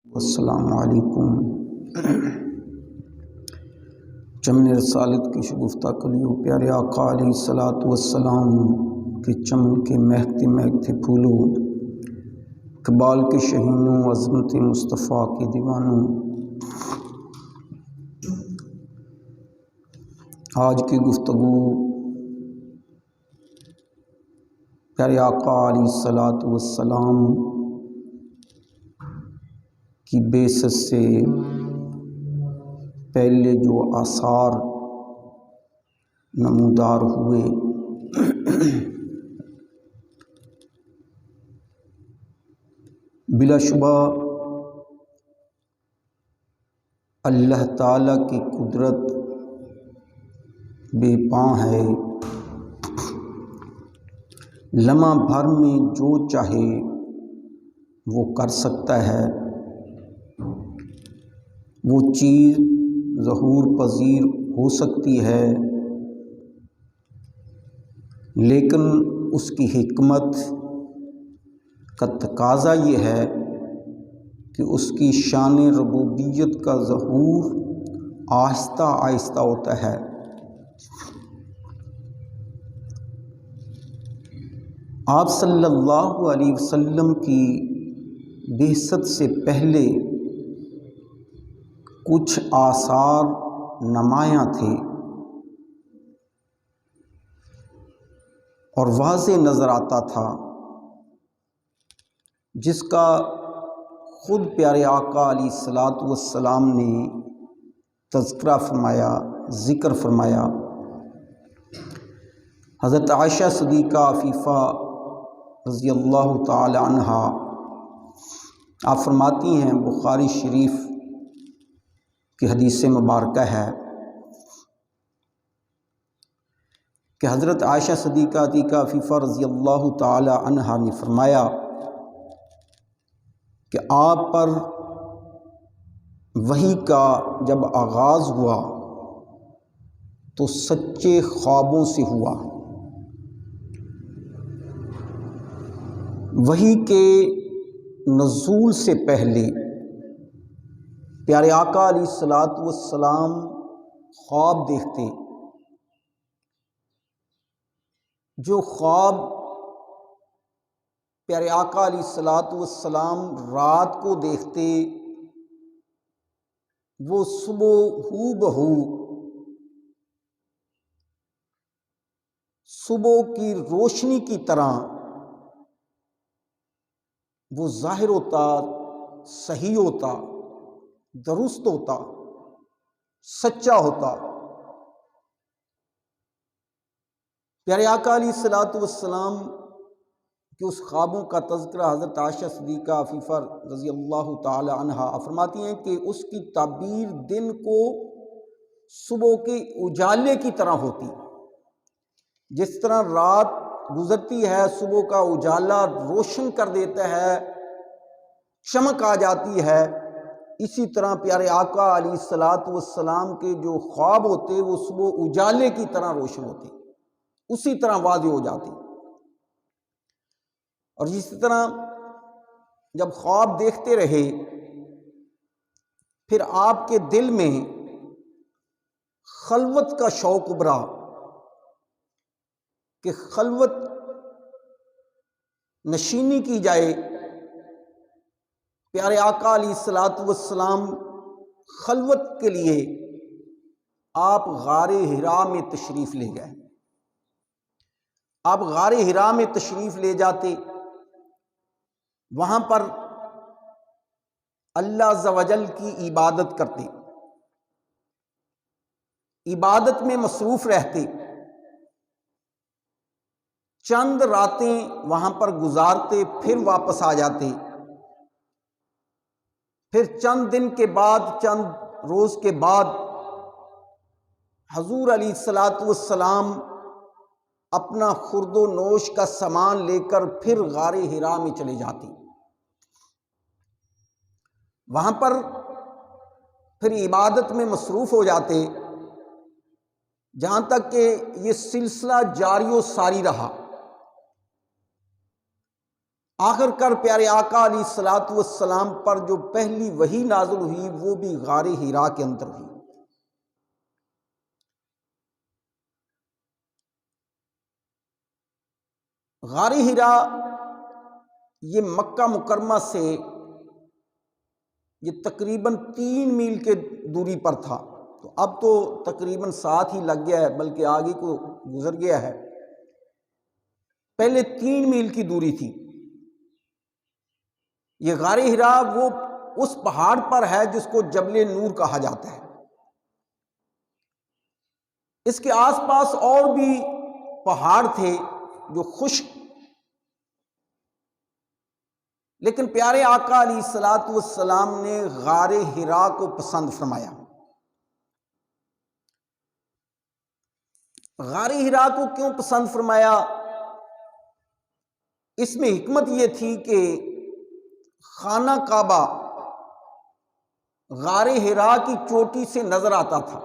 السلام علیکم۔ چمن رسالت کی شگفتہ کلیوں پیارے آقا علیہ الصلاۃ والسلام کے چمن کے مہکتے مہکتے پھولوں، اقبال کے شہینوں، عظمت مصطفیٰ کے دیوانوں، آج کی گفتگو پیارے آقا علیہ الصلاۃ والسلام کی بعثت سے پہلے جو آثار نمودار ہوئے، بلا شبہ اللہ تعالیٰ کی قدرت بے پاں ہے۔ لمحہ بھر میں جو چاہے وہ کر سکتا ہے، وہ چیز ظہور پذیر ہو سکتی ہے، لیکن اس کی حکمت کا تقاضا یہ ہے کہ اس کی شان ربوبیت کا ظہور آہستہ آہستہ ہوتا ہے۔ آپ صلی اللہ علیہ وسلم کی بعثت سے پہلے کچھ آثار نمایاں تھے اور واضح نظر آتا تھا، جس کا خود پیارے آقا علیہ الصلاۃ والسلام نے تذکرہ فرمایا، ذکر فرمایا۔ حضرت عائشہ صدیقہ عفیفہ رضی اللہ تعالی عنہا آپ فرماتی ہیں، بخاری شریف کی حدیث مبارکہ ہے کہ حضرت عائشہ صدیقہ عفیفہ رضی اللہ تعالی عنہا نے فرمایا کہ آپ پر وحی کا جب آغاز ہوا تو سچے خوابوں سے ہوا۔ وحی کے نزول سے پہلے پیارے آقا علیہ الصلاۃ والسلام خواب دیکھتے، جو خواب پیارے آقا علیہ الصلاۃ والسلام رات کو دیکھتے، وہ صبح ہو بہو صبح کی روشنی کی طرح وہ ظاہر ہوتا، صحیح ہوتا، درست ہوتا، سچا ہوتا۔ پیارے آقا علیہ الصلاۃ والسلام کے اس خوابوں کا تذکرہ حضرت عائشہ صدیقہ عفیفہ رضی اللہ تعالی عنہا فرماتی ہیں کہ اس کی تعبیر دن کو صبح کے اجالے کی طرح ہوتی، جس طرح رات گزرتی ہے، صبح کا اجالا روشن کر دیتا ہے، چمک آ جاتی ہے، اسی طرح پیارے آقا علیہ الصلاۃ والسلام کے جو خواب ہوتے وہ صبح اجالے کی طرح روشن ہوتے، اسی طرح واضح ہو جاتے۔ اور اسی طرح جب خواب دیکھتے رہے، پھر آپ کے دل میں خلوت کا شوق ابھرا کہ خلوت نشینی کی جائے۔ پیارے آقا علیہ الصلاۃ والسلام خلوت کے لیے آپ غار حرا میں تشریف لے گئے۔ آپ غار حرا میں تشریف لے جاتے، وہاں پر اللہ عز و جل کی عبادت کرتے، عبادت میں مصروف رہتے، چند راتیں وہاں پر گزارتے، پھر واپس آ جاتے، پھر چند دن کے بعد، چند روز کے بعد حضور علیہ الصلاۃ والسلام اپنا خورد و نوش کا سامان لے کر پھر غار حرا میں چلے جاتے، وہاں پر پھر عبادت میں مصروف ہو جاتے، جہاں تک کہ یہ سلسلہ جاری و ساری رہا۔ آخر کر پیارے آقا علیہ الصلوۃ والسلام پر جو پہلی وحی نازل ہوئی وہ بھی غار حرا کے اندر ہوئی۔ غار حرا یہ مکہ مکرمہ سے یہ تقریباً 3 میل کے دوری پر تھا، تو اب تو تقریباً 7 ہی لگ گیا ہے، بلکہ آگے کو گزر گیا ہے۔ پہلے 3 میل کی دوری تھی۔ یہ غار حرا وہ اس پہاڑ پر ہے جس کو جبل نور کہا جاتا ہے۔ اس کے آس پاس اور بھی پہاڑ تھے جو خشک، لیکن پیارے آقا علیہ الصلوۃ والسلام نے غار حرا کو پسند فرمایا۔ غار حرا کو کیوں پسند فرمایا؟ اس میں حکمت یہ تھی کہ خانہ کعبہ غار حرا کی چوٹی سے نظر آتا تھا،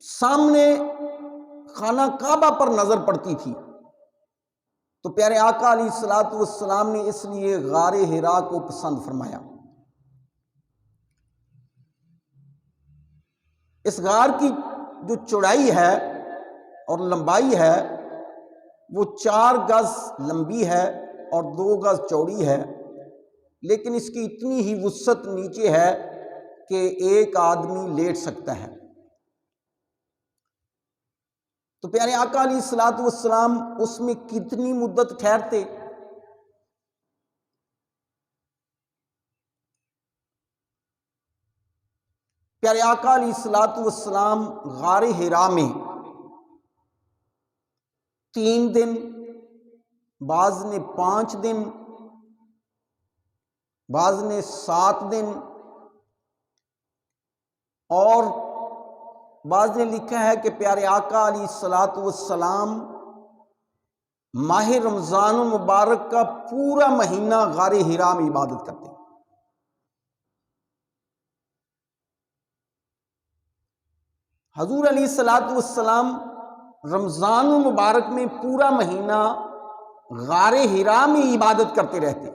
سامنے خانہ کعبہ پر نظر پڑتی تھی، تو پیارے آقا علیہ الصلوۃ والسلام نے اس لیے غار حرا کو پسند فرمایا۔ اس غار کی جو چوڑائی ہے اور لمبائی ہے وہ 4 گز لمبی ہے اور 2 گز چوڑی ہے، لیکن اس کی اتنی ہی وسعت نیچے ہے کہ ایک آدمی لیٹ سکتا ہے۔ تو پیارے آقا علیہ الصلوۃ والسلام اس میں کتنی مدت ٹھہرتے؟ پیارے آقا علیہ الصلوۃ والسلام غار حرا میں 3 دن، بعض نے 5 دن، بعض نے 7 دن، اور بعض نے لکھا ہے کہ پیارے آقا علیہ الصلوۃ والسلام ماہ رمضان المبارک کا پورا مہینہ غار حرا میں عبادت کرتے۔ حضور علیہ الصلوۃ والسلام رمضان المبارک میں پورا مہینہ غار حرا میں عبادت کرتے رہتے۔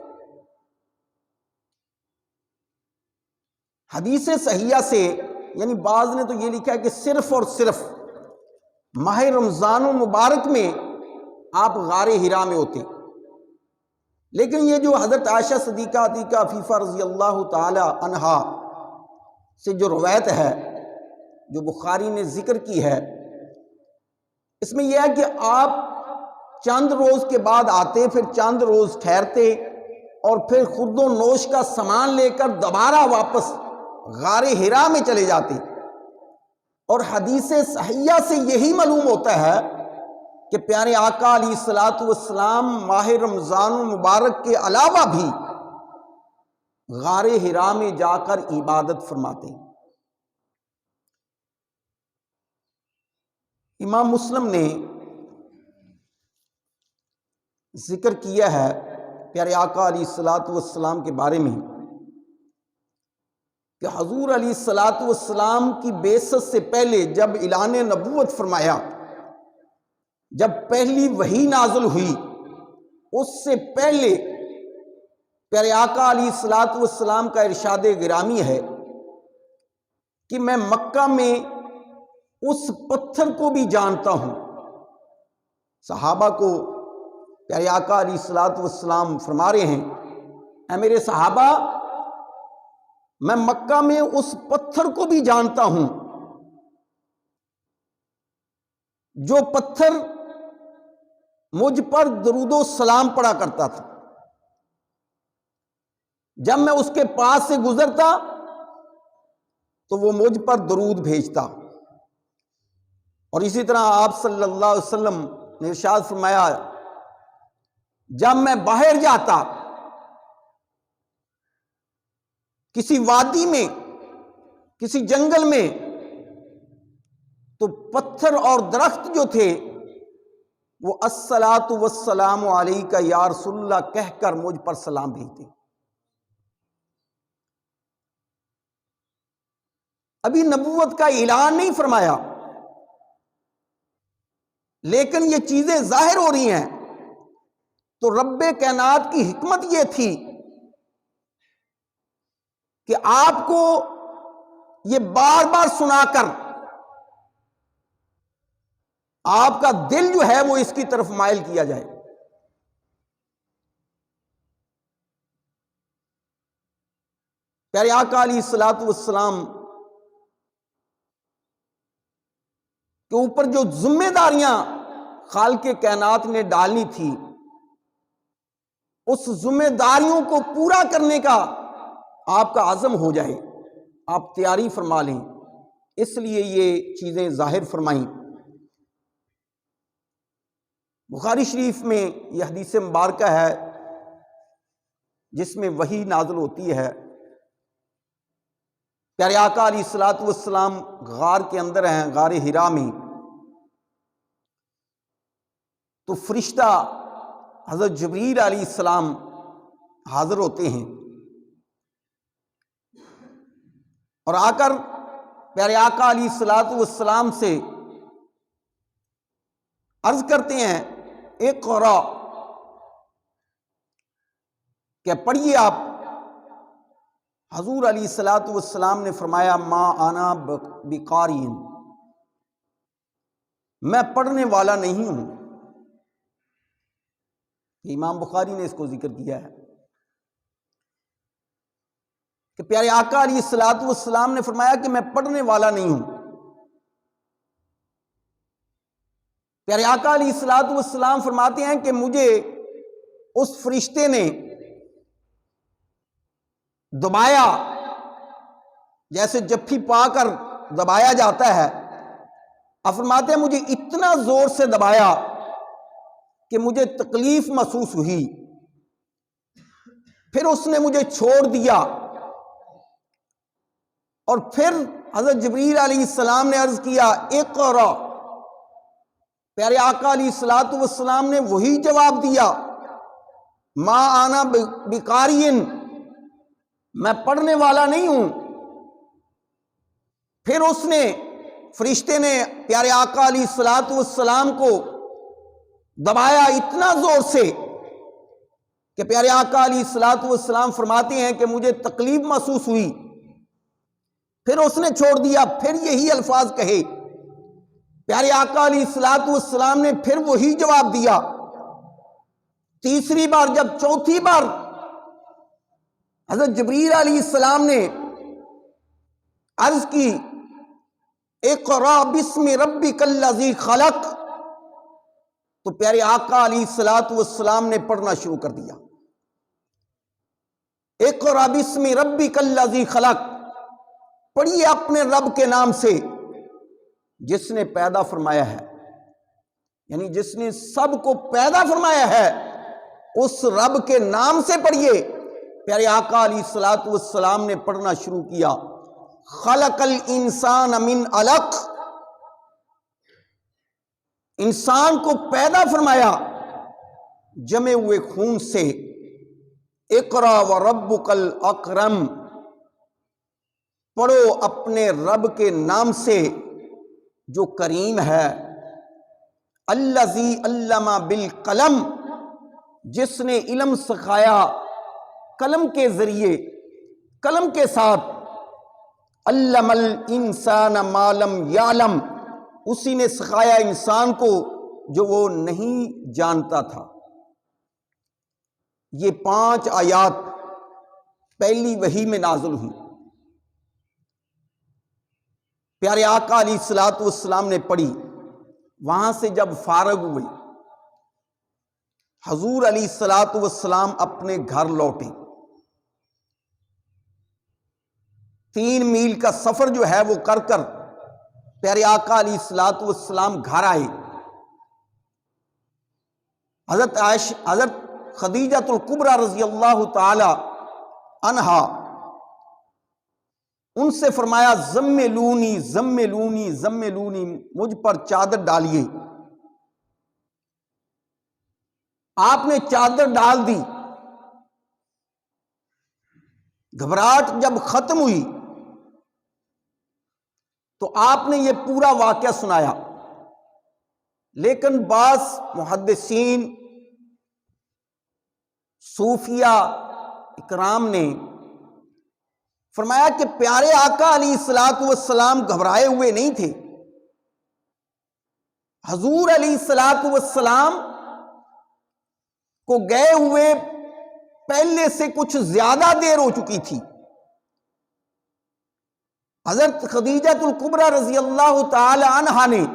حدیث صحیحہ سے، یعنی بعض نے تو یہ لکھا ہے کہ صرف اور صرف ماہ رمضان المبارک میں آپ غار حرا میں ہوتے، لیکن یہ جو حضرت عائشہ صدیقہ عتیقہ عفیفہ رضی اللہ تعالی عنہا سے جو روایت ہے، جو بخاری نے ذکر کی ہے، اس میں یہ ہے کہ آپ چند روز کے بعد آتے، پھر چند روز ٹھہرتے، اور پھر خورد و نوش کا سامان لے کر دوبارہ واپس غار حرا میں چلے جاتے۔ اور حدیث صحیحہ سے یہی معلوم ہوتا ہے کہ پیارے آقا علیہ الصلوۃ والسلام ماہ رمضان المبارک کے علاوہ بھی غار حرا میں جا کر عبادت فرماتے ہیں۔ امام مسلم نے ذکر کیا ہے پیارے آقا علیہ الصلوۃ والسلام کے بارے میں کہ حضور علیہ الصلوۃ والسلام کی بعثت سے پہلے جب اعلان نبوت فرمایا، جب پہلی وحی نازل ہوئی، اس سے پہلے پیارے آقا علیہ الصلوۃ والسلام کا ارشاد گرامی ہے کہ میں مکہ میں اس پتھر کو بھی جانتا ہوں۔ صحابہ کو پیارے آقا علیہ الصلوۃ والسلام فرما رہے ہیں، اے میرے صحابہ، میں مکہ میں اس پتھر کو بھی جانتا ہوں جو پتھر مجھ پر درود و سلام پڑا کرتا تھا۔ جب میں اس کے پاس سے گزرتا تو وہ مجھ پر درود بھیجتا، اور اسی طرح آپ صلی اللہ علیہ وسلم نے ارشاد فرمایا، جب میں باہر جاتا کسی وادی میں، کسی جنگل میں، تو پتھر اور درخت جو تھے وہ الصلاۃ والسلام علیک یا رسول اللہ کہہ کر مجھ پر سلام بھیجتے۔ ابھی نبوت کا اعلان نہیں فرمایا، لیکن یہ چیزیں ظاہر ہو رہی ہیں، تو رب کائنات کی حکمت یہ تھی کہ آپ کو یہ بار بار سنا کر آپ کا دل جو ہے وہ اس کی طرف مائل کیا جائے۔ پیارے آقا علیہ الصلوۃ والسلام کے اوپر جو ذمہ داریاں خالق کائنات نے ڈالنی تھی، اس ذمہ داریوں کو پورا کرنے کا آپ کا عزم ہو جائے، آپ تیاری فرما لیں، اس لیے یہ چیزیں ظاہر فرمائیں۔ بخاری شریف میں یہ حدیث مبارکہ ہے جس میں وحی نازل ہوتی ہے۔ پیارے آقا علیہ الصلوۃ والسلام غار کے اندر ہیں، غار حرا میں، تو فرشتہ حضرت جبریل علیہ السلام حاضر ہوتے ہیں اور آ کر پیارے آقا علیہ الصلوۃ والسلام سے عرض کرتے ہیں اقرا، کہ پڑھیے آپ۔ حضور علیہ الصلوۃ والسلام نے فرمایا ما انا بقاری، میں پڑھنے والا نہیں ہوں۔ امام بخاری نے اس کو ذکر کیا ہے کہ پیارے آقا علیہ الصلوۃ والسلام نے فرمایا کہ میں پڑھنے والا نہیں ہوں۔ پیارے آقا علیہ الصلوۃ والسلام فرماتے ہیں کہ مجھے اس فرشتے نے دبایا، جیسے جفی پا کر دبایا جاتا ہے، آپ فرماتے ہیں مجھے اتنا زور سے دبایا کہ مجھے تکلیف محسوس ہوئی، پھر اس نے مجھے چھوڑ دیا، اور پھر حضرت جبریل علیہ السلام نے عرض کیا اقرا، پیارے آقا علیہ الصلوۃ والسلام نے وہی جواب دیا ما انا بقاری، میں پڑھنے والا نہیں ہوں۔ پھر اس نے فرشتے نے پیارے آقا علیہ الصلوۃ والسلام کو دبایا اتنا زور سے کہ پیارے آقا علیہ الصلوۃ والسلام فرماتے ہیں کہ مجھے تکلیف محسوس ہوئی، پھر اس نے چھوڑ دیا، پھر یہی الفاظ کہے۔ پیارے آقا علیہ الصلوۃ والسلام نے پھر وہی جواب دیا۔ تیسری بار جب چوتھی بار حضرت جبریل علیہ السلام نے عرض کی اقرا بسم ربک الذی خلق، تو پیارے آقا علیہ الصلوۃ والسلام نے پڑھنا شروع کر دیا اقرا بسم ربک الذی خلق، پڑھیے اپنے رب کے نام سے جس نے پیدا فرمایا ہے، یعنی جس نے سب کو پیدا فرمایا ہے اس رب کے نام سے پڑھیے۔ پیارے آقا علیہ الصلوۃ والسلام نے پڑھنا شروع کیا خلق الانسان من علق، انسان کو پیدا فرمایا جمے ہوئے خون سے۔ اقرا وربک الاکرم، پڑھو اپنے رب کے نام سے جو کریم ہے۔ الذی علم بالقلم، جس نے علم سکھایا قلم کے ذریعے، قلم کے ساتھ۔ علم الانسان ما لم یعلم، اسی نے سکھایا انسان کو جو وہ نہیں جانتا تھا۔ یہ 5 آیات پہلی وحی میں نازل ہوئی۔ پیارے آقا علیہ الصلوۃ والسلام نے پڑھی، وہاں سے جب فارغ ہوئی حضور علیہ الصلوۃ والسلام اپنے گھر لوٹے۔ 3 میل کا سفر جو ہے وہ کر پیارے آقا علیہ الصلوۃ والسلام گھر آئے۔ حضرت خدیجہ الکبریٰ رضی اللہ تعالی عنہا، ان سے فرمایا زملونی زملونی زملونی، مجھ پر چادر ڈالیے۔ آپ نے چادر ڈال دی۔ گھبراہٹ جب ختم ہوئی تو آپ نے یہ پورا واقعہ سنایا۔ لیکن بعض محدثین صوفیہ اکرام نے فرمایا کہ پیارے آقا علیہ الصلوۃ والسلام گھبرائے ہوئے نہیں تھے، حضور علیہ الصلوۃ والسلام کو گئے ہوئے پہلے سے کچھ زیادہ دیر ہو چکی تھی۔ حضرت خدیجہ الکبریٰ رضی اللہ تعالی عنہا نے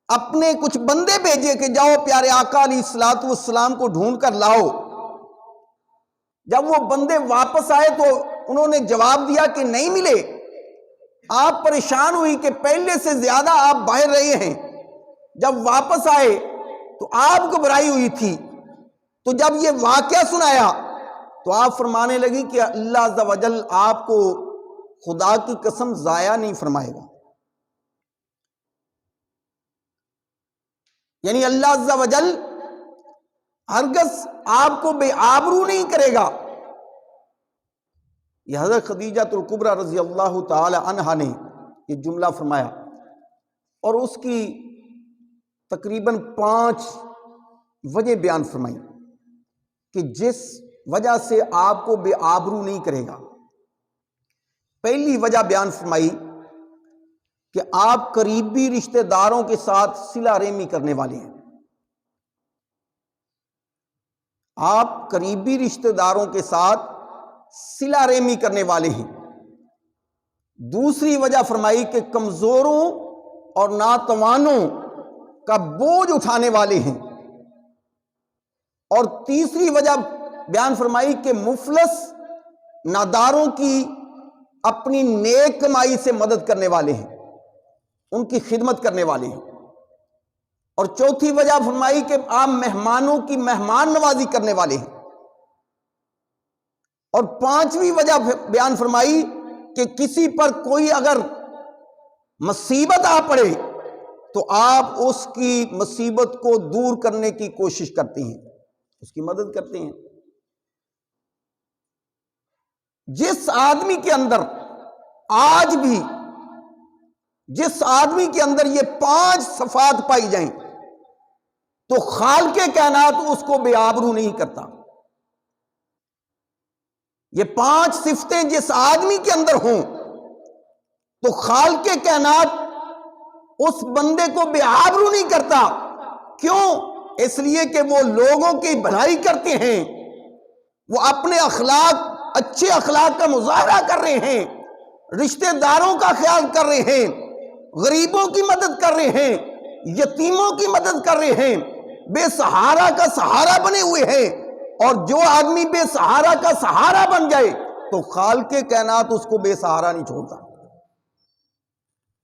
اپنے کچھ بندے بھیجے کہ جاؤ پیارے آقا علیہ الصلوۃ والسلام کو ڈھونڈ کر لاؤ۔ جب وہ بندے واپس آئے تو انہوں نے جواب دیا کہ نہیں ملے۔ آپ پریشان ہوئی کہ پہلے سے زیادہ آپ باہر رہے ہیں۔ جب واپس آئے تو آپ گھبرائی ہوئی تھی، تو جب یہ واقعہ سنایا تو آپ فرمانے لگی کہ اللہ عز و جل آپ کو خدا کی قسم ضائع نہیں فرمائے گا، یعنی اللہ عز و جل ہرگز آپ کو بے آبرو نہیں کرے گا۔ یہ حضرت خدیجہ الکبریٰ رضی اللہ تعالی عنہا نے یہ جملہ فرمایا، اور اس کی تقریباً 5 وجہ بیان فرمائی کہ جس وجہ سے آپ کو بے آبرو نہیں کرے گا۔ پہلی وجہ بیان فرمائی کہ آپ قریبی رشتہ داروں کے ساتھ صلہ رحمی کرنے والے ہیں، آپ قریبی رشتہ داروں کے ساتھ صلہ رحمی کرنے والے ہیں۔ دوسری وجہ فرمائی کہ کمزوروں اور ناتوانوں کا بوجھ اٹھانے والے ہیں، اور تیسری وجہ بیان فرمائی کہ مفلس ناداروں کی اپنی نیک کمائی سے مدد کرنے والے ہیں، ان کی خدمت کرنے والے ہیں، اور چوتھی وجہ فرمائی کہ آپ مہمانوں کی مہمان نوازی کرنے والے ہیں، اور 5ویں وجہ بیان فرمائی کہ کسی پر کوئی اگر مصیبت آ پڑے تو آپ اس کی مصیبت کو دور کرنے کی کوشش کرتے ہیں، اس کی مدد کرتے ہیں۔ جس آدمی کے اندر آج بھی جس آدمی کے اندر یہ 5 صفات پائی جائیں تو خالق کائنات اس کو بے آبرو نہیں کرتا۔ یہ 5 صفتیں جس آدمی کے اندر ہوں تو خالق کائنات اس بندے کو بے آبرو نہیں کرتا۔ کیوں؟ اس لیے کہ وہ لوگوں کی بھلائی کرتے ہیں، وہ اپنے اخلاق اچھے اخلاق کا مظاہرہ کر رہے ہیں، رشتہ داروں کا خیال کر رہے ہیں، غریبوں کی مدد کر رہے ہیں، یتیموں کی مدد کر رہے ہیں، بے سہارا کا سہارا بنے ہوئے ہیں۔ اور جو آدمی بے سہارا کا سہارا بن جائے تو خالق کائنات اس کو بے سہارا نہیں چھوڑتا،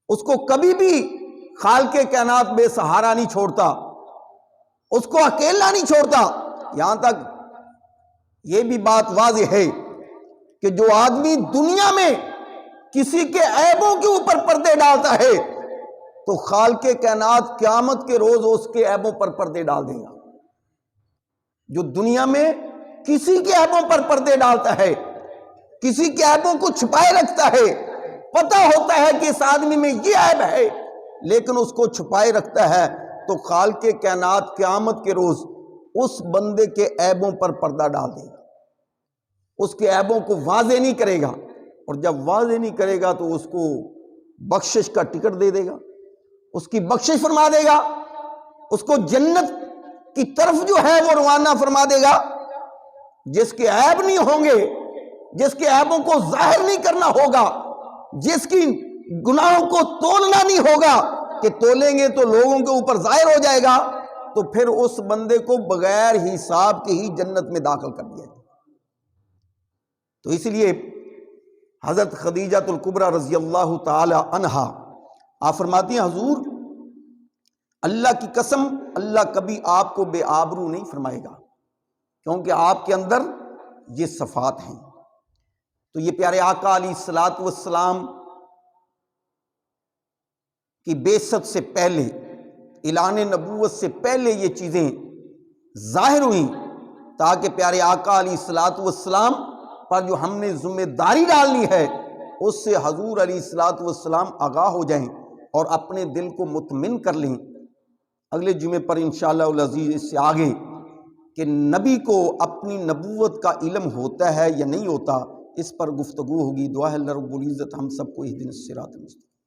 اس کو کبھی بھی خالق کائنات بے سہارا نہیں چھوڑتا، اس کو اکیلا نہیں چھوڑتا۔ یہاں تک یہ بھی بات واضح ہے کہ جو آدمی دنیا میں کسی کے عیبوں کے اوپر پردے ڈالتا ہے تو خالق کائنات قیامت کے روز اس کے عیبوں پر پردے ڈال دے گا۔ جو دنیا میں کسی کے عیبوں پر پردے ڈالتا ہے، کسی کے عیبوں کو چھپائے رکھتا ہے، پتہ ہوتا ہے کہ اس آدمی میں یہ عیب ہے لیکن اس کو چھپائے رکھتا ہے، تو خالق کائنات قیامت کے روز اس بندے کے عیبوں پر پردہ ڈال دے گا، اس کے عیبوں کو واضح نہیں کرے گا، اور جب واضح نہیں کرے گا تو اس کو بخشش کا ٹکٹ دے دے گا، اس کی بخشش فرما دے گا، اس کو جنت کی طرف جو ہے وہ روانہ فرما دے گا۔ جس کے عیب نہیں ہوں گے، جس کے عیبوں کو ظاہر نہیں کرنا ہوگا، جس کی گناہوں کو تولنا نہیں ہوگا کہ تولیں گے تو لوگوں کے اوپر ظاہر ہو جائے گا، تو پھر اس بندے کو بغیر حساب کے ہی جنت میں داخل کر دیا جائے۔ تو اس لیے حضرت خدیجہ الکبریٰ رضی اللہ تعالی عنہا آپ فرماتی ہیں حضور اللہ کی قسم اللہ کبھی آپ کو بے آبرو نہیں فرمائے گا، کیونکہ آپ کے اندر یہ صفات ہیں۔ تو یہ پیارے آقا علیہ الصلوۃ والسلام کی بعثت سے پہلے، اعلان نبوت سے پہلے یہ چیزیں ظاہر ہوئیں تاکہ پیارے آقا علیہ الصلوۃ والسلام پر جو ہم نے ذمہ داری ڈالنی ہے اس سے حضور علیہ الصلوۃ والسلام آگاہ ہو جائیں اور اپنے دل کو مطمئن کر لیں اگلے جمعے پر انشاءاللہ العزیز اس سے آگے کہ نبی کو اپنی نبوت کا علم ہوتا ہے یا نہیں ہوتا، اس پر گفتگو ہوگی۔ دعا ہے اللہ رب العزت ہم سب کو اہدنا الصراط المستقیم۔